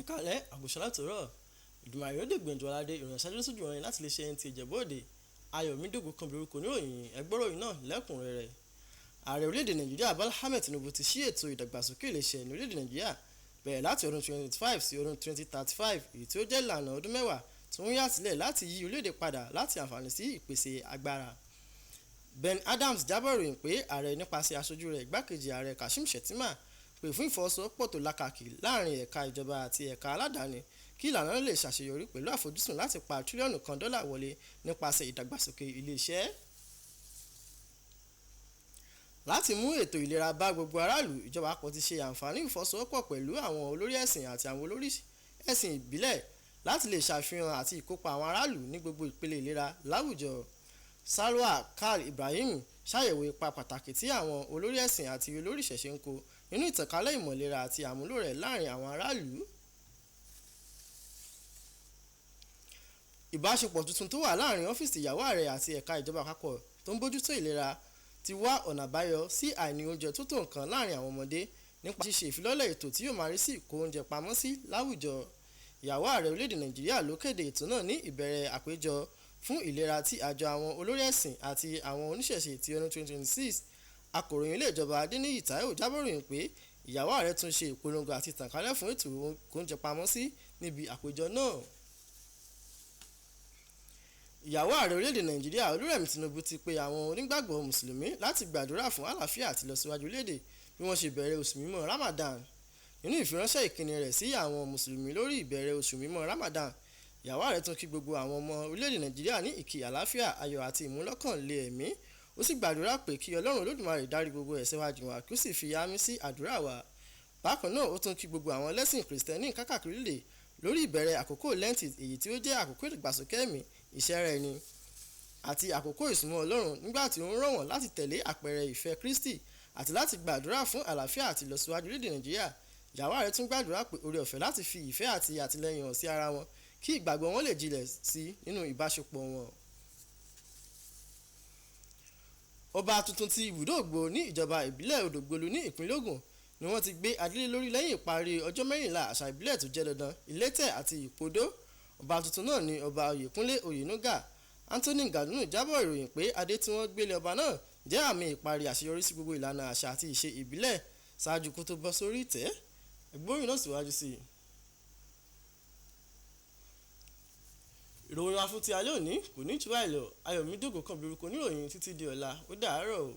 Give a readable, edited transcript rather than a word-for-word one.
Ẹ̀kálẹ́ àbùṣọ́ látòrọ̀ ìdùnnú yóò dègbèǹjọ aládé ìròyìn ṣáájú sójú ìròyìn láti lè ṣe Nta Ijebu Ode Iroyin Agogo oníròyìn ẹgbọ́ròyìn náà lẹ́kùnrẹ́rẹ́. Ààrẹ orílẹ̀-èdè Nàìjíríà Bọ́lá Ahmed Tinubu ti ṣí ètò ìdàgbàsókè iléeṣẹ́ ní orílẹ̀-èdè Nàìjíríà bẹ̀rẹ̀ láti ọdún 2025 sí ọdún 2035 èyí tí ó jẹ́ ìlànà ọdún mẹ́wàá tí wọ́n yà sílẹ̀ láti yí orílẹ̀-èdè padà láti àǹfààní sí ìpèsè agbára. Ben Adams jábọ̀ ròyìn pé ààrẹ nípasẹ̀ aṣojú rẹ̀ igbákejì ààrẹ Kashim Shettima pè fún ìfọwọ́sowọ́pọ̀ tó lákàkì láàrin ẹ̀ka ìjọba àti ẹ̀ka aládàáni kí ìlànà náà lè ṣàṣeyọrí pẹ̀lú àfojúsùn láti pa tírílíọ̀nù kan dọ́là wọlé nípasẹ̀ ìdàgbàsókè iléeṣẹ́. Láti mú ètò ìlera bá gbogbo aráàlú, ìjọba àpapọ̀ ti ṣe àǹfààní ìfọwọ́sowọ́pọ̀ pẹ̀lú àwọn olórí ẹ̀sìn àti àwọn olórí ẹ̀sìn ìbílẹ̀ láti lè ṣàfihàn àti ìkópa àwọn aráàlú ní gbogbo ìpele ìlera láwùjọ. Salwa Kal Ibrahim ṣàyẹ̀wò ipa pàtàkì tí àwọn olórí ẹ̀sìn àti olórí ìṣẹ̀ṣe ń kó nínú ìtànkálẹ̀ ìmọ̀lera àti àmúlò rẹ̀ láàrin àwọn aráàlú. Ìbáṣepọ̀ tuntun tó wà láàrin ọ́fíìsì ìyàwó ààrẹ àti ẹ̀ka ìjọba àpapọ̀ tó ń bójútó ìlera ti wá ọ̀nà àbáyọ sí àìní oúnjẹ tó tó nǹkan láàrin àwọn ọmọdé nípa ṣíṣe ìfilọ́lẹ̀ ètò tí yóò máa rí sí ìkó oúnjẹ pamọ́ sí láwùjọ. Ìyàwó ààrẹ orílẹ̀-èdè Nàìjíríà ló kéde ètò náà ní ìbẹ̀rẹ̀ àpéjọ fún ìlera tí àjọ àwọn olórí ẹ̀sìn àti àwọn oníṣẹ̀ṣe ti ọdún 2026. Akọ̀ròyìn ilé ìjọba Adéníyì Táíwò jábọ̀ ròyìn pé ìyàwó ààrẹ tún ṣe ìpolongo àti ìtànkálẹ̀ fún ètò oúnjẹ pamọ́ sí níbi àpéjọ náà. Ìyàwó ààrẹ orílẹ̀-èdè Nàìjíríà Olúrẹ̀mí Tinubu ti pe àwọn onígbàgbọ́ mùsùlùmí láti gbàdúrà fún àlàáfíà àti ìlọsíwájú orílẹ̀-èdè bí wọ́n ṣe bẹ̀rẹ̀ oṣù mímọ́ Ramadan. Nínú ìfiránṣẹ́ ìkíni rẹ̀ sí àwọn mùsùlùmí lórí ìbẹ̀rẹ̀ oṣù mímọ́ Ramadan, ìyàwó ààrẹ tún kí gbogbo àwọn ọmọ orílẹ̀-èdè Nàìjíríà ní ìkí àlàáfíà, ayọ̀ àti ìmúlọ́kànlé ẹ̀mí. Ó sì gbàdúrà pé kí Ọlọ́run Olódùmarè dárí gbogbo ẹ̀ṣẹ̀ wa jìn wá kí ó sì fi àmì sí àdúrà wa. Bákan náà ó tún kí gbogbo àwọn ẹlẹ́sìn Kìrìsìtẹ́nì káàkiri orílẹ̀ lórí ìbẹ̀rẹ̀ àkókò Lẹ́ǹtì èyí tí ó jẹ́ àkókò ìdàgbàsókè ẹ̀mí, ìṣẹ́ra ẹni àti àkókò ìsúnmọ́ Ọlọ́run nígbà tí ó ń rọ̀ wọ́n láti tẹ̀lé àpẹẹrẹ ìfẹ́ Kristi àti láti gbàdúrà fún àlàáfíà àti ìlọsíwájú orílẹ̀-èdè Nàìjíríà. Ìyàwó ààrẹ tún gbàdúrà pé oore ọ̀fẹ́ láti fi ìfẹ́ àti àtìlẹ́yìn hàn sí ara wọn kí ìgbàgbọ́ wọn lè jinlẹ̀ sí nínú ìbáṣepọ̀ wọn. Ọba tuntun ti ibùdó Ògbó ní ìjọba ìbílẹ̀ Odògbolu ní ìpínlẹ̀ Ògùn ni wọ́n ti gbé adélé lórí lẹ́yìn ìparí ọjọ́ 14 àṣà ìbílẹ̀ tó jẹ́ dandan Ìlétẹ̀ àti Ìpodó. Ọba tuntun náà ni Ọba Oyèkúnlé Oyènúgà. Anthony Gàdúnù jábọ̀ ìròyìn pé adé tí wọ́n gbélé ọba náà jẹ́ àmì ìparí àṣeyọrí sí gbogbo ìlànà àṣà àti ìṣe ìbílẹ̀ ṣáájú kó tó bọ́ sórí ìtẹ́. Ẹgbórin náà síwájú sí i. Ìròyìn wa fún ti alẹ́ òní kò ní jù báyìí lọ. Ayọ̀mídé Ògòkan oníròyìn títí di ọ̀la ó dàárọ̀ o.